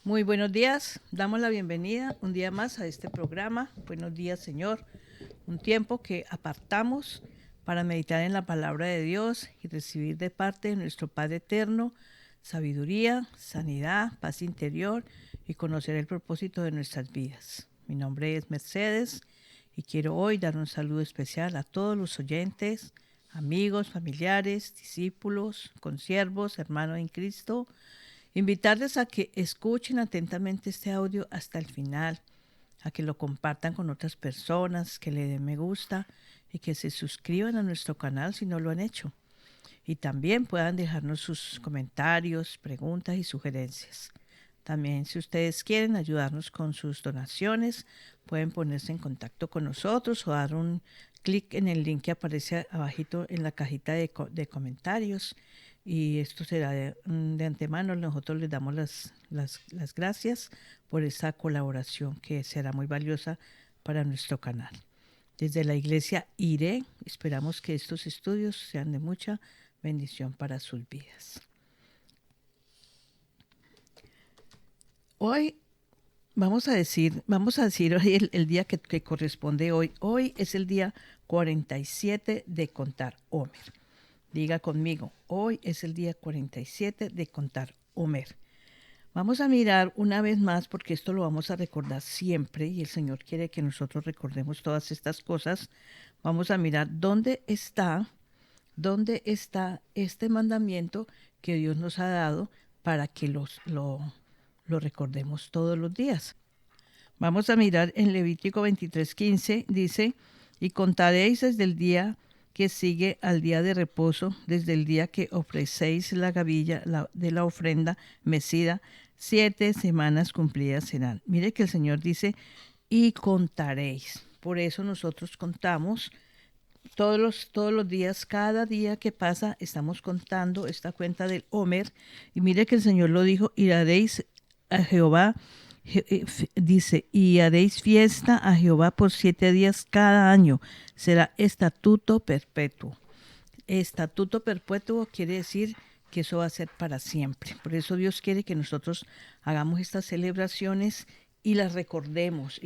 Muy buenos días, damos la bienvenida un día más a este programa. Buenos días, Señor. Un tiempo que apartamos para meditar en la palabra de Dios y recibir de parte de nuestro Padre Eterno sabiduría, sanidad, paz interior y conocer el propósito de nuestras vidas. Mi nombre es Mercedes y quiero hoy dar un saludo especial a todos los oyentes, amigos, familiares, discípulos, consiervos, hermanos en Cristo. Invitarles a que escuchen atentamente este audio hasta el final, a que lo compartan con otras personas, que le den me gusta y que se suscriban a nuestro canal si no lo han hecho. Y también puedan dejarnos sus comentarios, preguntas y sugerencias. También si ustedes quieren ayudarnos con sus donaciones, pueden ponerse en contacto con nosotros o dar un clic en el link que aparece abajito en la cajita de comentarios. Y esto será de antemano. Nosotros les damos las gracias por esa colaboración que será muy valiosa para nuestro canal. Desde la iglesia IRE, esperamos que estos estudios sean de mucha bendición para sus vidas. Hoy vamos a decir hoy el día que corresponde hoy. Hoy es el día 47 de contar Omer. Diga conmigo, hoy es el día 47 de contar Omer. Vamos a mirar una vez más, porque esto lo vamos a recordar siempre y el Señor quiere que nosotros recordemos todas estas cosas. Vamos a mirar dónde está este mandamiento que Dios nos ha dado para que lo recordemos todos los días. Vamos a mirar en Levítico 23:15, dice, y contaréis desde el día que sigue al día de reposo, desde el día que ofrecéis la gavilla de la ofrenda mecida, 7 semanas cumplidas serán. Mire que el Señor dice, y contaréis. Por eso nosotros contamos todos los días, cada día que pasa, estamos contando esta cuenta del Homer. Y mire que el Señor lo dijo, y haréis a Jehová, dice, y haréis fiesta a Jehová por 7 días cada año. Será estatuto perpetuo. Estatuto perpetuo quiere decir que eso va a ser para siempre. Por eso Dios quiere que nosotros hagamos estas celebraciones y las recordemos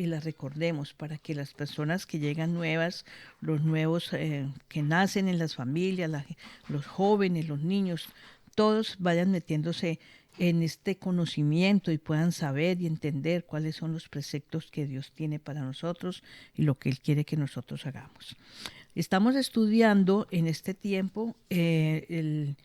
para que las personas que llegan nuevas, los nuevos que nacen en las familias, los jóvenes, los niños, todos vayan metiéndose en este conocimiento y puedan saber y entender cuáles son los preceptos que Dios tiene para nosotros y lo que Él quiere que nosotros hagamos. Estamos estudiando en este tiempo, el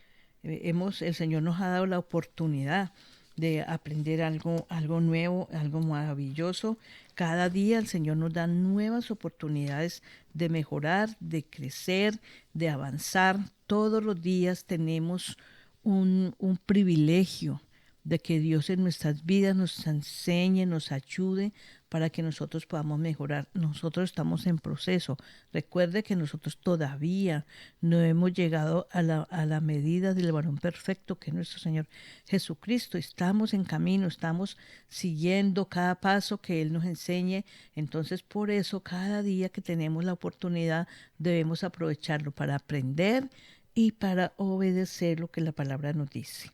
Señor nos ha dado la oportunidad de aprender algo nuevo, algo maravilloso. Cada día el Señor nos da nuevas oportunidades de mejorar, de crecer, de avanzar. Todos los días tenemos un privilegio de que Dios en nuestras vidas nos enseñe, nos ayude para que nosotros podamos mejorar. Nosotros estamos en proceso. Recuerde que nosotros todavía no hemos llegado a la medida del varón perfecto que es nuestro Señor Jesucristo. Estamos en camino, estamos siguiendo cada paso que Él nos enseñe. Entonces, por eso, cada día que tenemos la oportunidad, debemos aprovecharlo para aprender y para obedecer lo que la palabra nos dice.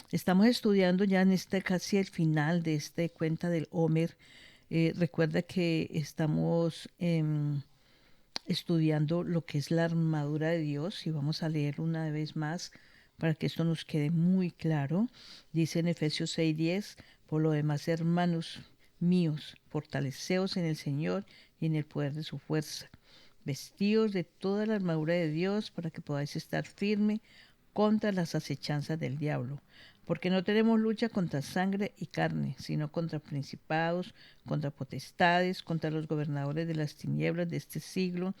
Estamos estudiando ya en este casi el final de esta cuenta del Homer. Recuerda que estamos estudiando lo que es la armadura de Dios y vamos a leer una vez más para que esto nos quede muy claro. Dice en Efesios 6:10, por lo demás, hermanos míos, fortaleceos en el Señor y en el poder de su fuerza. Vestíos de toda la armadura de Dios para que podáis estar firme contra las acechanzas del diablo, porque no tenemos lucha contra sangre y carne, sino contra principados, contra potestades, contra los gobernadores de las tinieblas de este siglo,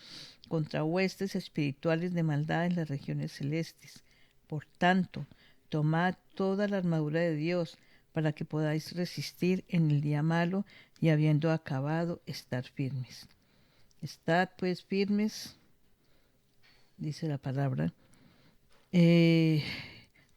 contra huestes espirituales de maldad en las regiones celestes. Por tanto, tomad toda la armadura de Dios para que podáis resistir en el día malo y habiendo acabado, estar firmes. Estad pues firmes, dice la palabra. Eh,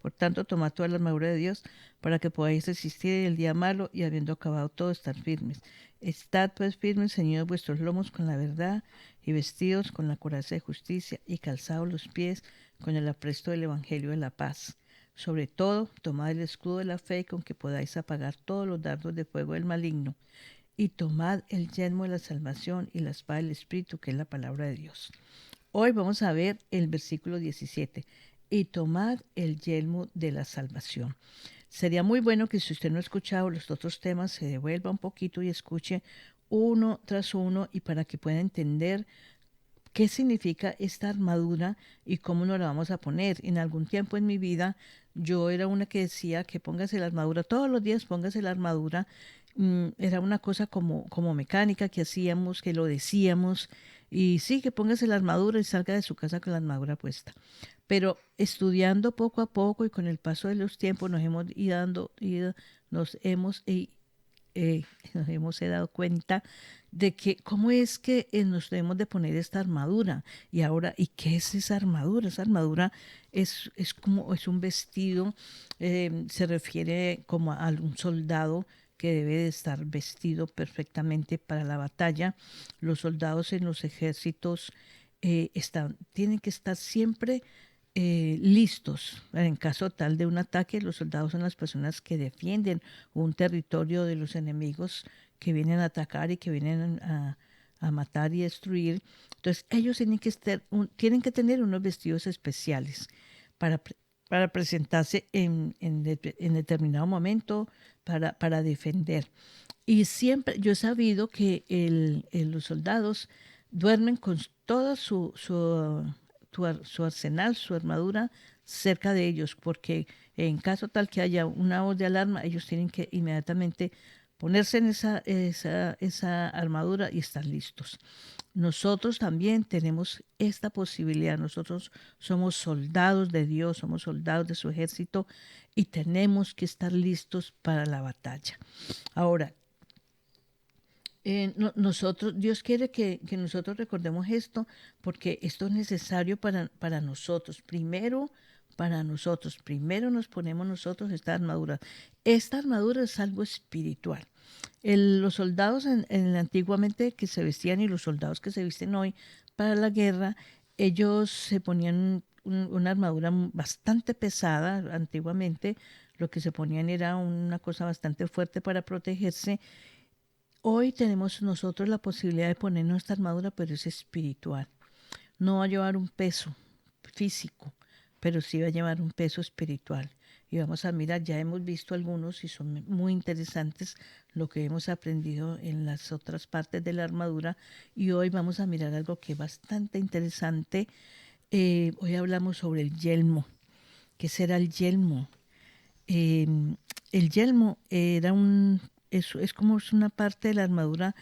por tanto, tomad toda la armadura de Dios para que podáis resistir en el día malo y habiendo acabado todo, estar firmes. Estad pues firmes, ceñidos vuestros lomos con la verdad y vestidos con la coraza de justicia y calzados los pies con el apresto del evangelio de la paz. Sobre todo, tomad el escudo de la fe con que podáis apagar todos los dardos de fuego del maligno. Y tomad el yelmo de la salvación y la espada del Espíritu, que es la palabra de Dios. Hoy vamos a ver el versículo 17. Y tomad el yelmo de la salvación. Sería muy bueno que si usted no ha escuchado los otros temas, se devuelva un poquito y escuche uno tras uno y para que pueda entender qué significa esta armadura y cómo nos la vamos a poner. En algún tiempo en mi vida yo era una que decía que póngase la armadura, todos los días póngase la armadura. Era una cosa como mecánica que hacíamos, que lo decíamos, y sí, que póngase la armadura y salga de su casa con la armadura puesta. Pero estudiando poco a poco y con el paso de los tiempos nos hemos nos hemos dado cuenta de que cómo es que nos debemos de poner esta armadura. Y ahora, ¿y qué es esa armadura? Esa armadura es como es un vestido, se refiere como a un soldado que debe de estar vestido perfectamente para la batalla. Los soldados en los ejércitos tienen que estar siempre listos. En caso tal de un ataque, los soldados son las personas que defienden un territorio de los enemigos que vienen a atacar y que vienen a matar y destruir. Entonces, ellos tienen que tener unos vestidos especiales para, para presentarse en determinado momento, para defender. Y siempre yo he sabido que los soldados duermen con toda su arsenal, su armadura cerca de ellos, porque en caso tal que haya una voz de alarma, ellos tienen que inmediatamente ponerse en esa armadura y estar listos. Nosotros también tenemos esta posibilidad. Nosotros somos soldados de Dios, somos soldados de su ejército y tenemos que estar listos para la batalla. Ahora, Dios quiere que nosotros recordemos esto porque esto es necesario para nosotros. Primero, para nosotros. Primero nos ponemos nosotros esta armadura. Esta armadura es algo espiritual. Los soldados antiguamente que se vestían y los soldados que se visten hoy para la guerra, ellos se ponían una armadura bastante pesada. Antiguamente lo que se ponían era una cosa bastante fuerte para protegerse. Hoy tenemos nosotros la posibilidad de poner nuestra armadura, pero es espiritual. No va a llevar un peso físico, pero sí va a llevar un peso espiritual. Y vamos a mirar, ya hemos visto algunos y son muy interesantes lo que hemos aprendido en las otras partes de la armadura. Y hoy vamos a mirar algo que es bastante interesante. Hoy hablamos sobre el yelmo. ¿Qué será el yelmo? Eh, el yelmo es como es una parte de la armadura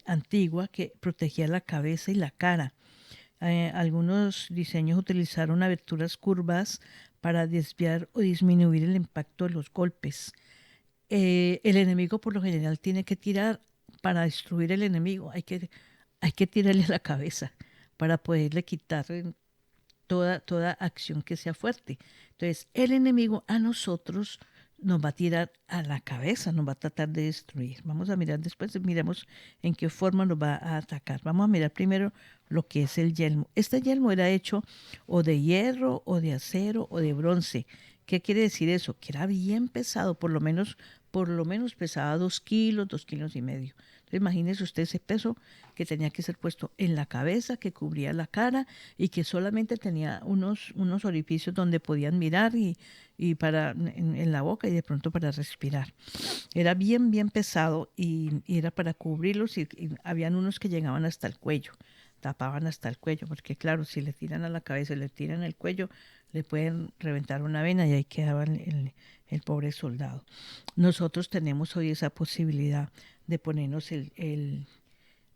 antigua que protegía la cabeza y la cara. Algunos diseños utilizaron aberturas curvas para desviar o disminuir el impacto de los golpes. El enemigo por lo general tiene que tirar para destruir el enemigo. Hay que tirarle a la cabeza para poderle quitar toda acción que sea fuerte. Entonces, el enemigo a nosotros nos va a tirar a la cabeza, nos va a tratar de destruir. Vamos a mirar después, miremos en qué forma nos va a atacar. Vamos a mirar primero lo que es el yelmo. Este yelmo era hecho o de hierro, o de acero, o de bronce. ¿Qué quiere decir eso? Que era bien pesado, por lo menos pesaba 2 kilos, 2,5 kilos. Entonces, imagínese usted ese peso que tenía que ser puesto en la cabeza, que cubría la cara y que solamente tenía unos orificios donde podían mirar y en la boca y de pronto para respirar. Era bien pesado y era para cubrirlos y habían unos que llegaban hasta el cuello, tapaban hasta el cuello, porque claro, si le tiran a la cabeza y le tiran el cuello, le pueden reventar una vena y ahí quedaba el pobre soldado. Nosotros tenemos hoy esa posibilidad de ponernos el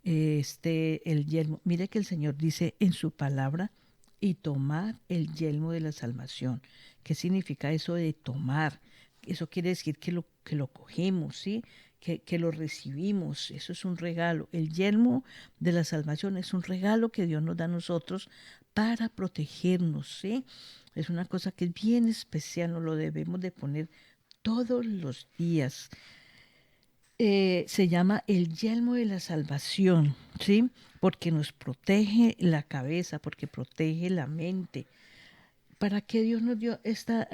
yelmo. Mire que el Señor dice en su palabra y tomar el yelmo de la salvación. ¿Qué significa eso de tomar? Eso quiere decir que lo cogemos, ¿sí? Que lo recibimos. Eso es un regalo. El yelmo de la salvación es un regalo que Dios nos da a nosotros para protegernos, ¿sí? Es una cosa que es bien especial, nos lo debemos de poner todos los días. Se llama el yelmo de la salvación, ¿sí? Porque nos protege la cabeza, porque protege la mente, ¿Para qué Dios nos dio esta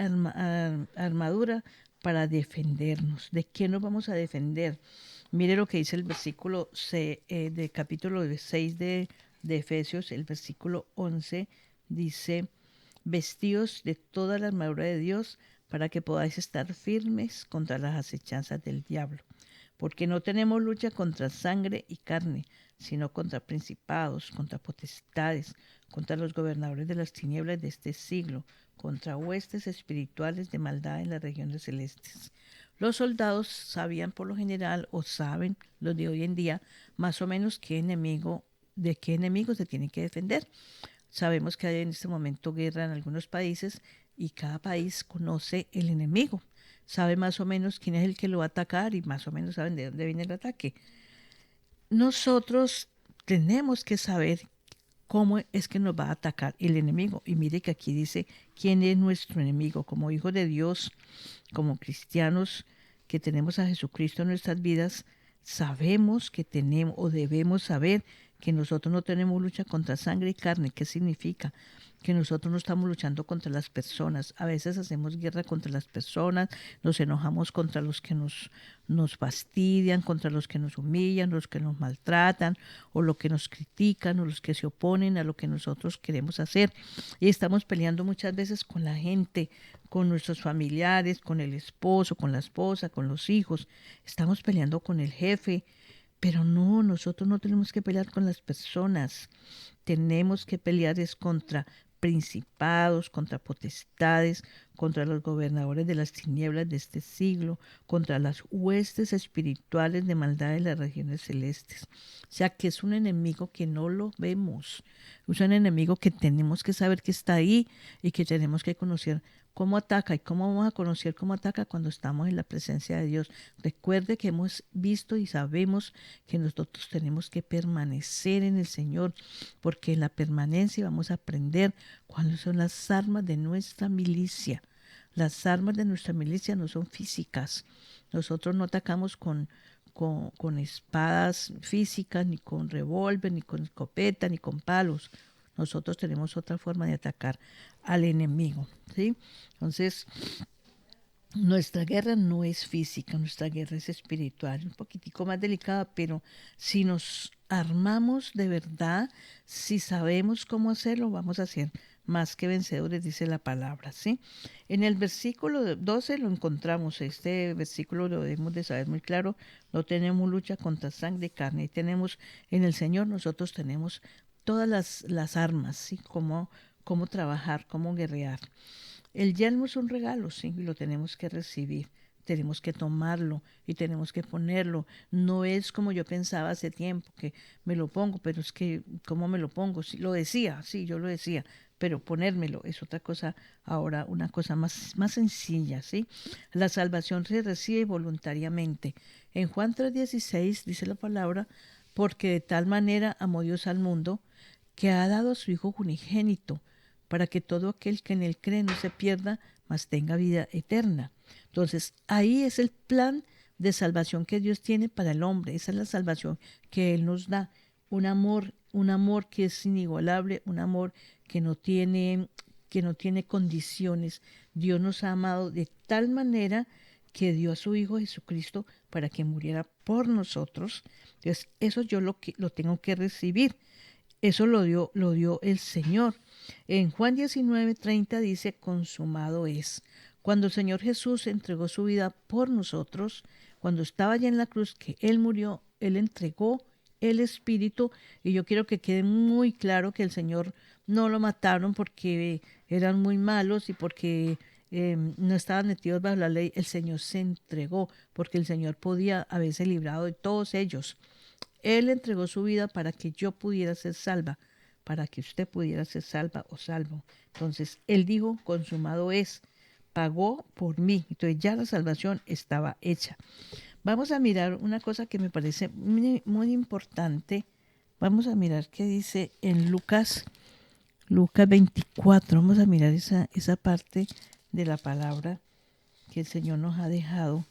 armadura? Para defendernos. ¿De qué nos vamos a defender? Mire lo que dice el versículo de capítulo 6 de Efesios, el versículo 11, dice, vestidos de toda la armadura de Dios para que podáis estar firmes contra las acechanzas del diablo. Porque no tenemos lucha contra sangre y carne, sino contra principados, contra potestades, contra los gobernadores de las tinieblas de este siglo, contra huestes espirituales de maldad en las regiones celestes. Los soldados sabían por lo general, o saben los de hoy en día, más o menos de qué enemigo se tienen que defender. Sabemos que hay en este momento guerra en algunos países y cada país conoce el enemigo. Sabe más o menos quién es el que lo va a atacar y más o menos saben de dónde viene el ataque. Nosotros tenemos que saber cómo es que nos va a atacar el enemigo. Y mire que aquí dice quién es nuestro enemigo. Como hijos de Dios, como cristianos que tenemos a Jesucristo en nuestras vidas, sabemos que tenemos o debemos saber que nosotros no tenemos lucha contra sangre y carne. ¿Qué significa? Que nosotros no estamos luchando contra las personas. A veces hacemos guerra contra las personas, nos enojamos contra los que nos fastidian, contra los que nos humillan, los que nos maltratan, o los que nos critican, o los que se oponen a lo que nosotros queremos hacer. Y estamos peleando muchas veces con la gente, con nuestros familiares, con el esposo, con la esposa, con los hijos. Estamos peleando con el jefe. Pero no, nosotros no tenemos que pelear con las personas. Tenemos que pelear es contra principados, contra potestades, contra los gobernadores de las tinieblas de este siglo, contra las huestes espirituales de maldad en las regiones celestes. O sea que es un enemigo que no lo vemos, es un enemigo que tenemos que saber que está ahí y que tenemos que conocer cómo ataca y cómo vamos a conocer cómo ataca cuando estamos en la presencia de Dios. Recuerde que hemos visto y sabemos que nosotros tenemos que permanecer en el Señor, porque en la permanencia vamos a aprender cuáles son las armas de nuestra milicia. Las armas de nuestra milicia no son físicas. Nosotros no atacamos con espadas físicas, ni con revólver, ni con escopeta, ni con palos. Nosotros tenemos otra forma de atacar al enemigo, ¿sí? Entonces, nuestra guerra no es física, nuestra guerra es espiritual, un poquitico más delicada, pero si nos armamos de verdad, si sabemos cómo hacerlo, vamos a ser más que vencedores, dice la palabra, ¿sí? En el versículo 12 lo encontramos, este versículo lo debemos de saber muy claro, no tenemos lucha contra sangre y carne, y tenemos en el Señor, nosotros tenemos todas las armas, ¿sí? Cómo trabajar, cómo guerrear. El yelmo es un regalo, sí, y lo tenemos que recibir. Tenemos que tomarlo y tenemos que ponerlo. No es como yo pensaba hace tiempo, que me lo pongo, pero es que, ¿cómo me lo pongo? Sí, lo decía, sí, yo lo decía, pero ponérmelo es otra cosa, ahora una cosa más sencilla, ¿sí? La salvación se recibe voluntariamente. En Juan 3:16 dice la palabra, porque de tal manera amó Dios al mundo, que ha dado a su Hijo unigénito, para que todo aquel que en él cree no se pierda, mas tenga vida eterna. Entonces, ahí es el plan de salvación que Dios tiene para el hombre. Esa es la salvación que Él nos da. Un amor que es inigualable, un amor que no tiene condiciones. Dios nos ha amado de tal manera que dio a su Hijo Jesucristo para que muriera por nosotros. Entonces, eso yo lo tengo que recibir. Eso lo dio el Señor. En Juan 19:30 dice, consumado es. Cuando el Señor Jesús entregó su vida por nosotros, cuando estaba allá en la cruz, que Él murió, Él entregó el Espíritu. Y yo quiero que quede muy claro que el Señor no lo mataron porque eran muy malos y porque no estaban metidos bajo la ley. El Señor se entregó porque el Señor podía haberse librado de todos ellos. Él entregó su vida para que yo pudiera ser salva, para que usted pudiera ser salva o salvo. Entonces, Él dijo, consumado es, pagó por mí. Entonces ya la salvación estaba hecha. Vamos a mirar una cosa que me parece muy importante. Vamos a mirar qué dice en Lucas 24. Vamos a mirar esa parte de la palabra que el Señor nos ha dejado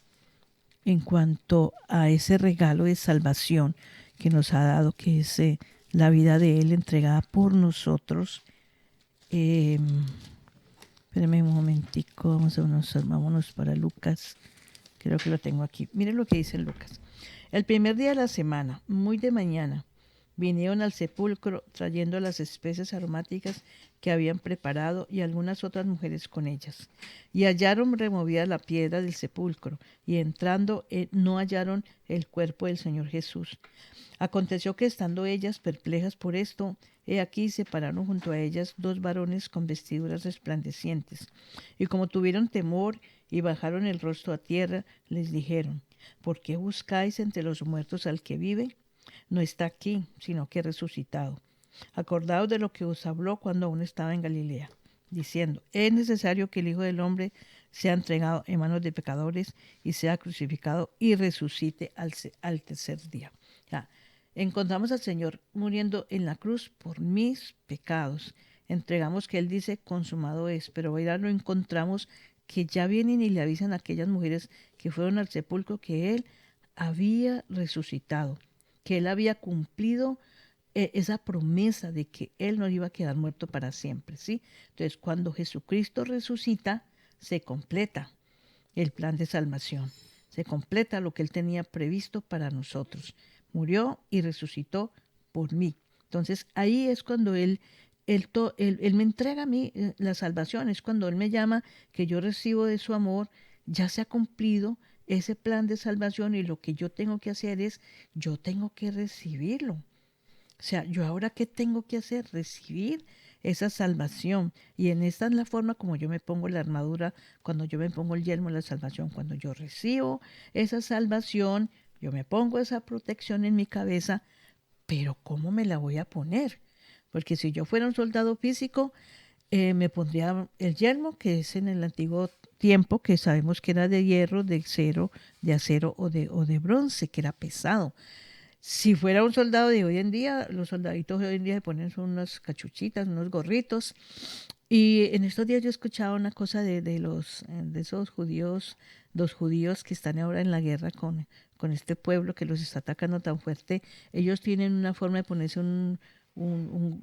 en cuanto a ese regalo de salvación que nos ha dado, que es la vida de Él entregada por nosotros. Espérame un momentico, vámonos para Lucas. Creo que lo tengo aquí. Miren lo que dice Lucas. El primer día de la semana, muy de mañana, vinieron al sepulcro trayendo las especies aromáticas que habían preparado y algunas otras mujeres con ellas. Y hallaron removida la piedra del sepulcro y entrando no hallaron el cuerpo del Señor Jesús. Aconteció que estando ellas perplejas por esto, he aquí se pararon junto a ellas dos varones con vestiduras resplandecientes. Y como tuvieron temor y bajaron el rostro a tierra, les dijeron, ¿por qué buscáis entre los muertos al que vive? No está aquí, sino que resucitado. Acordaos de lo que os habló cuando aún estaba en Galilea, diciendo, es necesario que el Hijo del Hombre sea entregado en manos de pecadores y sea crucificado y resucite al tercer día. O sea, encontramos al Señor muriendo en la cruz por mis pecados. Entregamos que Él dice, consumado es, pero ahora lo encontramos que ya vienen y le avisan a aquellas mujeres que fueron al sepulcro que Él había resucitado, que Él había cumplido esa promesa de que Él no iba a quedar muerto para siempre, ¿sí? Entonces, cuando Jesucristo resucita, se completa el plan de salvación, se completa lo que Él tenía previsto para nosotros. Murió y resucitó por mí. Entonces, ahí es cuando Él me entrega a mí la salvación, es cuando Él me llama, que yo recibo de su amor, ya se ha cumplido ese plan de salvación y lo que yo tengo que hacer es, yo tengo que recibirlo. O sea, yo ahora qué tengo que hacer? Recibir esa salvación. Y en esta es la forma como yo me pongo la armadura, cuando yo me pongo el yelmo de la salvación, cuando yo recibo esa salvación, yo me pongo esa protección en mi cabeza, pero ¿cómo me la voy a poner? Porque si yo fuera un soldado físico, me pondría el yelmo, que es en el antiguo tiempo, que sabemos que era de hierro, de acero o de bronce, que era pesado. Si fuera un soldado de hoy en día, los soldaditos de hoy en día se ponen son unas cachuchitas, unos gorritos. Y en estos días yo escuchaba una cosa de esos judíos, los judíos que están ahora en la guerra con este pueblo que los está atacando tan fuerte. Ellos tienen una forma de ponerse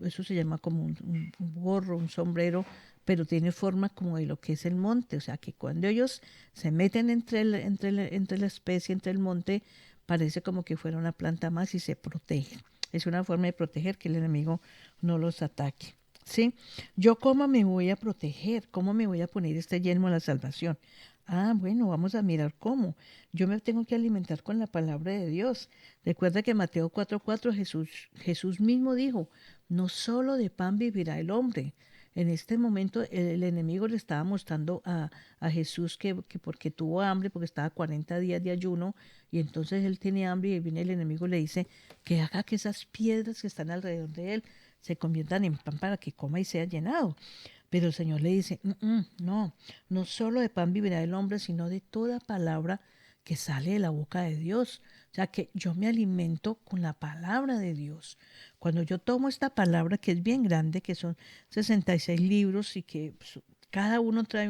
eso se llama como un gorro, un sombrero, pero tiene forma como de lo que es el monte. O sea que cuando ellos se meten entre la especie, entre el monte, parece como que fuera una planta más y se protegen. Es una forma de proteger que el enemigo no los ataque. ¿Sí? ¿Yo cómo me voy a proteger? ¿Cómo me voy a poner este yelmo a la salvación? Ah, bueno, vamos a mirar cómo. Yo me tengo que alimentar con la palabra de Dios. Recuerda que Mateo 4:4 Jesús mismo dijo, no solo de pan vivirá el hombre. En este momento el enemigo le estaba mostrando a Jesús que porque tuvo hambre, porque estaba 40 días de ayuno, y entonces él tiene hambre y viene el enemigo y le dice que haga que esas piedras que están alrededor de él se conviertan en pan para que coma y sea llenado. Pero el Señor le dice, no, no solo de pan vivirá el hombre, sino de toda palabra que sale de la boca de Dios. O sea que yo me alimento con la palabra de Dios. Cuando yo tomo esta palabra que es bien grande, que son 66 libros y que pues, cada uno trae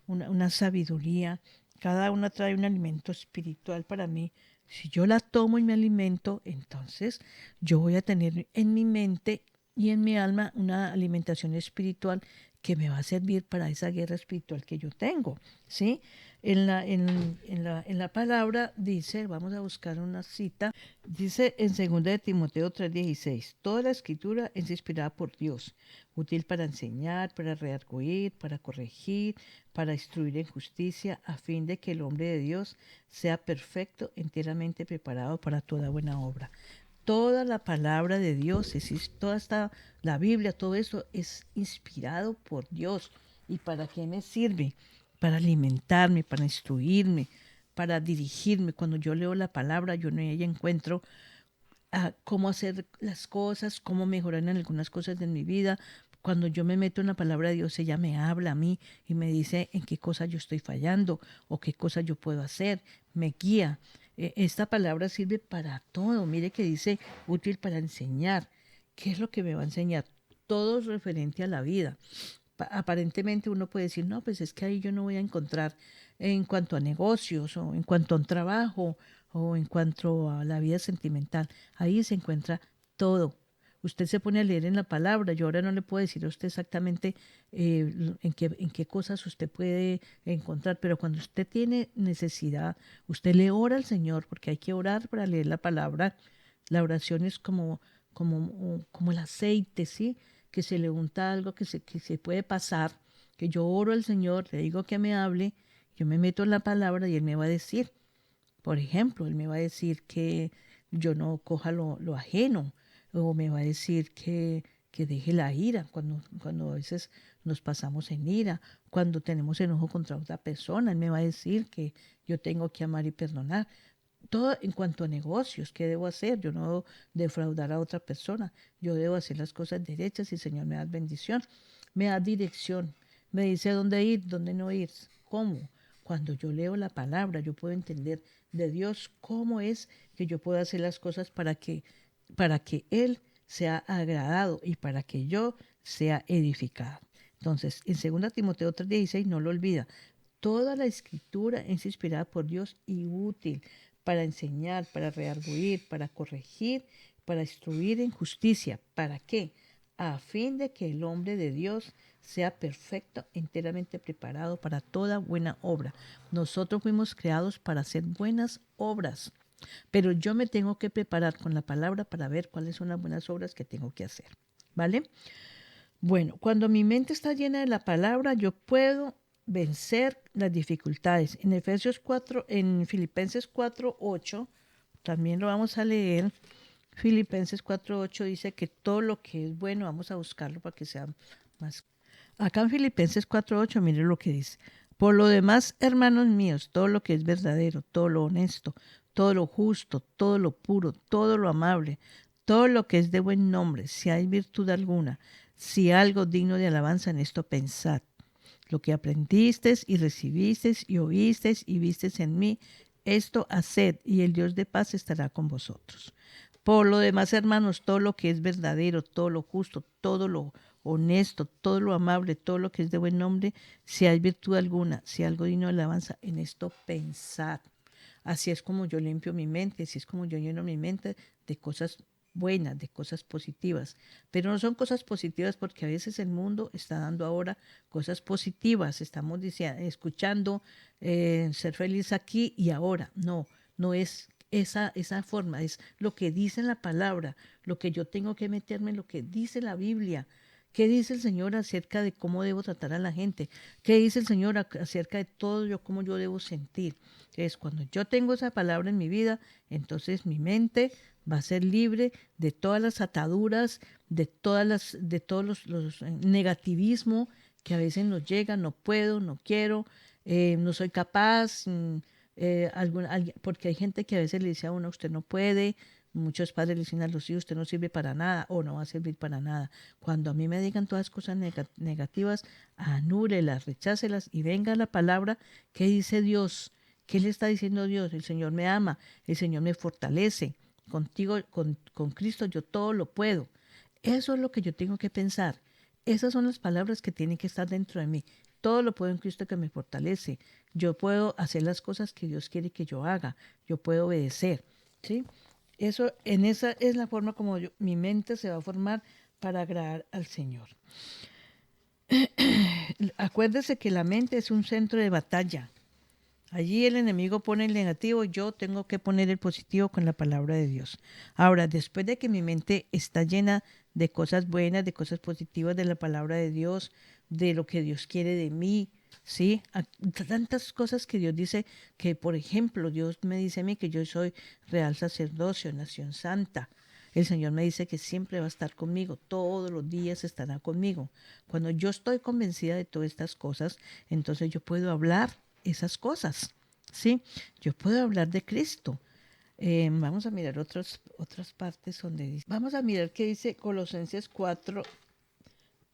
una sabiduría, cada uno trae un alimento espiritual para mí. Si yo la tomo y me alimento, entonces yo voy a tener en mi mente y en mi alma una alimentación espiritual que me va a servir para esa guerra espiritual que yo tengo, ¿sí? En la palabra dice, vamos a buscar una cita, dice en 2 de Timoteo 3:16, toda la escritura es inspirada por Dios, útil para enseñar, para redarguir, para corregir, para instruir en justicia, a fin de que el hombre de Dios sea perfecto, enteramente preparado para toda buena obra. Toda la palabra de Dios, la Biblia, todo eso es inspirado por Dios. ¿Y para qué me sirve? Para alimentarme, para instruirme, para dirigirme. Cuando yo leo la palabra, yo en ella encuentro cómo hacer las cosas, cómo mejorar en algunas cosas de mi vida. Cuando yo me meto en la palabra de Dios, ella me habla a mí y me dice en qué cosa yo estoy fallando o qué cosa yo puedo hacer, me guía. Esta palabra sirve para todo. Mire que dice útil para enseñar. ¿Qué es lo que me va a enseñar? Todo es referente a la vida. Aparentemente uno puede decir, no, pues es que ahí yo no voy a encontrar en cuanto a negocios o en cuanto a un trabajo o en cuanto a la vida sentimental. Ahí se encuentra todo. usted se pone a leer en la palabra. Yo ahora no le puedo decir a usted exactamente en qué cosas usted puede encontrar, pero cuando usted tiene necesidad, usted le ora al Señor, porque hay que orar para leer la palabra. La oración es como el aceite, ¿sí? Que se le unta algo que se puede pasar, que yo oro al Señor, le digo que me hable, yo me meto en la palabra y Él me va a decir. Por ejemplo, Él me va a decir que yo no coja lo ajeno, o me va a decir que deje la ira cuando a veces nos pasamos en ira, cuando tenemos enojo contra otra persona. Él me va a decir que yo tengo que amar y perdonar. Todo en cuanto a negocios, ¿qué debo hacer? Yo no debo defraudar a otra persona. Yo debo hacer las cosas derechas y el Señor me da bendición, me da dirección, me dice dónde ir, dónde no ir, cómo. Cuando yo leo la palabra, yo puedo entender de Dios cómo es que yo puedo hacer las cosas para que Él sea agradado y para que yo sea edificado. Entonces, en 2 Timoteo 3:16 no lo olvida. Toda la escritura es inspirada por Dios y útil para enseñar, para redarguir, para corregir, para instruir en justicia. ¿Para qué? A fin de que el hombre de Dios sea perfecto, enteramente preparado para toda buena obra. Nosotros fuimos creados para hacer buenas obras, pero yo me tengo que preparar con la palabra para ver cuáles son las buenas obras que tengo que hacer. ¿Vale? Bueno, cuando mi mente está llena de la palabra, yo puedo vencer las dificultades. En Filipenses 4:8, también lo vamos a leer. Filipenses 4:8 dice que todo lo que es bueno vamos a buscarlo para que sea más. Acá en Filipenses 4:8, mire lo que dice. Por lo demás, hermanos míos, todo lo que es verdadero, todo lo honesto, todo lo justo, todo lo puro, todo lo amable, todo lo que es de buen nombre, si hay virtud alguna, si algo digno de alabanza, en esto pensad. Lo que aprendisteis y recibisteis y oísteis y visteis en mí, esto haced, y el Dios de paz estará con vosotros. Por lo demás, hermanos, todo lo que es verdadero, todo lo justo, todo lo honesto, todo lo amable, todo lo que es de buen nombre, si hay virtud alguna, si algo digno de alabanza, en esto pensad. Así es como yo limpio mi mente, así es como yo lleno mi mente de cosas buenas, de cosas positivas. Pero no son cosas positivas porque a veces el mundo está dando ahora cosas positivas. Estamos escuchando ser feliz aquí y ahora. No, no es esa forma, es lo que dice la palabra, lo que yo tengo que meterme en lo que dice la Biblia. ¿Qué dice el Señor acerca de cómo debo tratar a la gente? ¿Qué dice el Señor acerca de todo yo, cómo yo debo sentir? Es cuando yo tengo esa palabra en mi vida, entonces mi mente va a ser libre de todas las ataduras, de todos los negativismo que a veces nos llega, no puedo, no quiero, no soy capaz, porque hay gente que a veces le dice a uno, usted no puede, muchos padres le dicen a los hijos, usted no sirve para nada o no va a servir para nada. Cuando a mí me digan todas cosas negativas, anúlelas, rechácelas y venga la palabra que dice Dios. ¿Qué le está diciendo Dios? El Señor me ama, el Señor me fortalece. Contigo, con Cristo yo todo lo puedo. Eso es lo que yo tengo que pensar. Esas son las palabras que tienen que estar dentro de mí. Todo lo puedo en Cristo que me fortalece. Yo puedo hacer las cosas que Dios quiere que yo haga. Yo puedo obedecer. ¿Sí? Esa es la forma como mi mente se va a formar para agradar al Señor. Acuérdese que la mente es un centro de batalla. Allí el enemigo pone el negativo, yo tengo que poner el positivo con la palabra de Dios. Ahora, después de que mi mente está llena de cosas buenas, de cosas positivas de la palabra de Dios, de lo que Dios quiere de mí, ¿sí? Tantas cosas que Dios dice que, por ejemplo, Dios me dice a mí que yo soy real sacerdocio, nación santa. El Señor me dice que siempre va a estar conmigo, todos los días estará conmigo. Cuando yo estoy convencida de todas estas cosas, entonces yo puedo hablar esas cosas, ¿sí? Yo puedo hablar de Cristo. Vamos a mirar otras partes donde dice. Vamos a mirar qué dice Colosenses 4,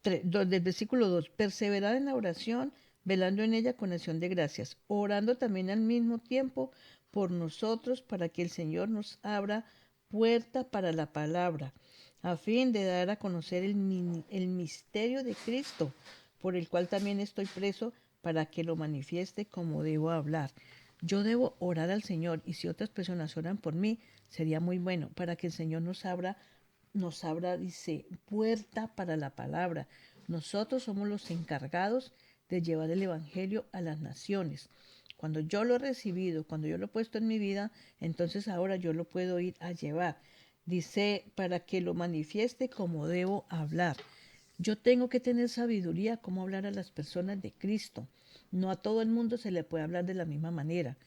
del versículo 2. Perseverar en la oración, velando en ella con acción de gracias, orando también al mismo tiempo por nosotros para que el Señor nos abra puerta para la palabra, a fin de dar a conocer el misterio de Cristo, por el cual también estoy preso para que lo manifieste como debo hablar. Yo debo orar al Señor y si otras personas oran por mí, sería muy bueno para que el Señor nos abra nos abra, dice, puerta para la palabra. Nosotros somos los encargados de llevar el Evangelio a las naciones. Cuando yo lo he recibido, cuando yo lo he puesto en mi vida, entonces ahora yo lo puedo ir a llevar. Dice, para que lo manifieste como debo hablar. Yo tengo que tener sabiduría cómo hablar a las personas de Cristo. No a todo el mundo se le puede hablar de la misma manera.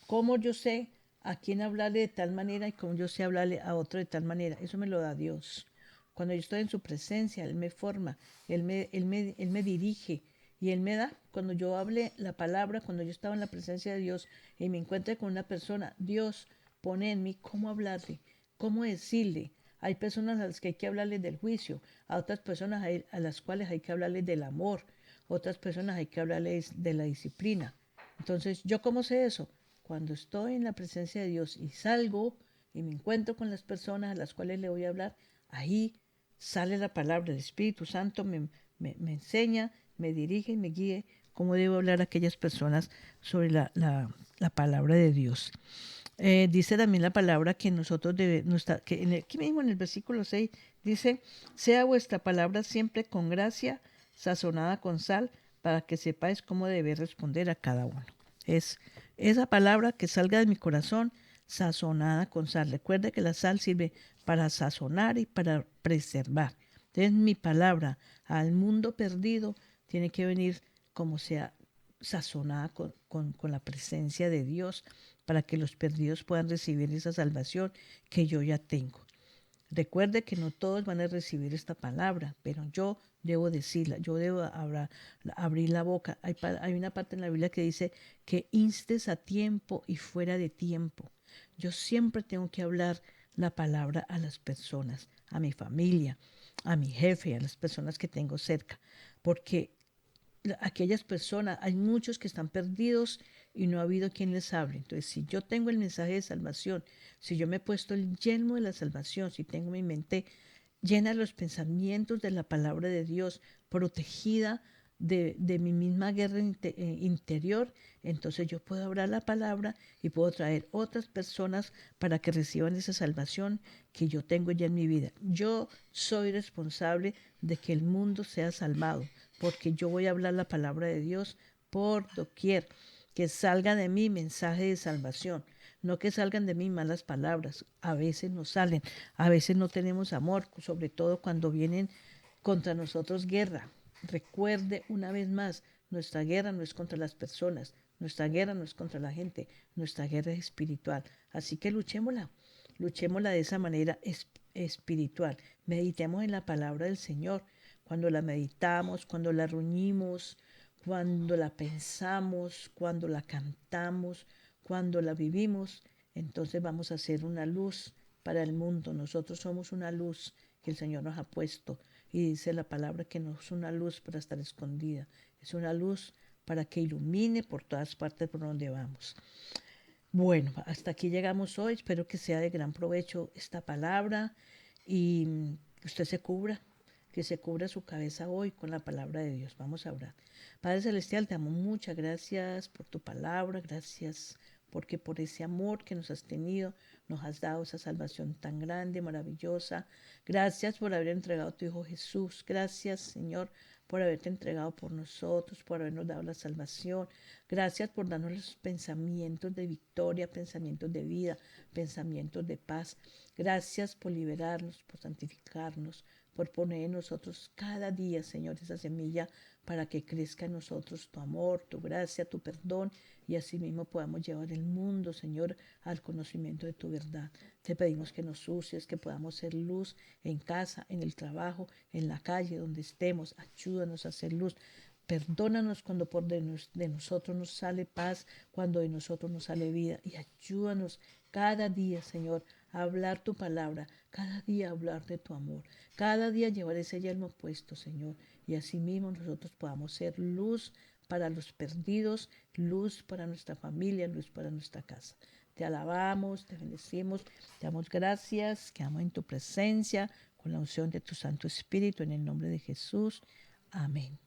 ¿Cómo yo sé a quién hablarle de tal manera y cómo yo sé hablarle a otro de tal manera? Eso me lo da Dios. Cuando yo estoy en su presencia, Él me forma, Él me dirige y Él me da. Cuando yo hable la palabra, cuando yo estaba en la presencia de Dios y me encuentre con una persona, Dios pone en mí cómo hablarle, cómo decirle. Hay personas a las que hay que hablarles del juicio, a otras personas a las cuales hay que hablarles del amor, otras personas hay que hablarles de la disciplina. Entonces, ¿yo cómo sé eso? Cuando estoy en la presencia de Dios y salgo y me encuentro con las personas a las cuales le voy a hablar, ahí sale la palabra. El Espíritu Santo me enseña, me dirige y me guíe cómo debo hablar a aquellas personas sobre la palabra de Dios. Dice también la palabra que nosotros debemos, que aquí mismo en el versículo 6 dice, sea vuestra palabra siempre con gracia, sazonada con sal, para que sepáis cómo debe responder a cada uno. Es esa palabra que salga de mi corazón, sazonada con sal. Recuerde que la sal sirve para sazonar y para preservar. Entonces mi palabra al mundo perdido tiene que venir como sea sazonada con la presencia de Dios para que los perdidos puedan recibir esa salvación que yo ya tengo. Recuerde que no todos van a recibir esta palabra, pero yo debo decirla, yo debo abrir la boca. Hay una parte en la Biblia que dice que instes a tiempo y fuera de tiempo. Yo siempre tengo que hablar la palabra a las personas, a mi familia, a mi jefe, a las personas que tengo cerca, porque aquellas personas, hay muchos que están perdidos y no ha habido quien les hable. Entonces, si yo tengo el mensaje de salvación, si yo me he puesto el yelmo de la salvación, si tengo mi mente llena de los pensamientos de la palabra de Dios, protegida de mi misma guerra interior, entonces yo puedo hablar la palabra y puedo traer otras personas para que reciban esa salvación que yo tengo ya en mi vida. Yo soy responsable de que el mundo sea salvado, porque yo voy a hablar la palabra de Dios por doquier, que salga de mí mensaje de salvación. No que salgan de mí malas palabras. A veces no salen, a veces no tenemos amor, sobre todo cuando vienen contra nosotros guerra. Recuerde una vez más, nuestra guerra no es contra las personas, nuestra guerra no es contra la gente, nuestra guerra es espiritual. Así que luchémosla de esa manera espiritual. Meditemos en la palabra del Señor. Cuando la meditamos, cuando la ruñimos, cuando la pensamos, cuando la cantamos, cuando la vivimos, entonces vamos a ser una luz para el mundo. Nosotros somos una luz que el Señor nos ha puesto. Y dice la palabra que no es una luz para estar escondida, es una luz para que ilumine por todas partes por donde vamos. Bueno, hasta aquí llegamos hoy. Espero que sea de gran provecho esta palabra y que usted se cubra, que se cubra su cabeza hoy con la palabra de Dios. Vamos a orar. Padre Celestial, te amo, muchas gracias por tu palabra, gracias porque por ese amor que nos has tenido, nos has dado esa salvación tan grande, maravillosa. Gracias por haber entregado a tu Hijo Jesús. Gracias, Señor, por haberte entregado por nosotros, por habernos dado la salvación. Gracias por darnos los pensamientos de victoria, pensamientos de vida, pensamientos de paz. Gracias por liberarnos, por santificarnos, por poner en nosotros cada día, Señor, esa semilla para que crezca en nosotros tu amor, tu gracia, tu perdón y asimismo podamos llevar el mundo, Señor, al conocimiento de tu verdad. Te pedimos que nos uses, que podamos ser luz en casa, en el trabajo, en la calle, donde estemos. Ayúdanos a ser luz. Perdónanos cuando de nosotros nos sale paz, cuando de nosotros nos sale vida. Y ayúdanos cada día, Señor, a hablar tu palabra, cada día a hablar de tu amor, cada día llevar ese yelmo puesto, Señor. Y así mismo nosotros podamos ser luz para los perdidos, luz para nuestra familia, luz para nuestra casa. Te alabamos, te bendecimos, te damos gracias, quedamos en tu presencia con la unción de tu Santo Espíritu en el nombre de Jesús. Amén.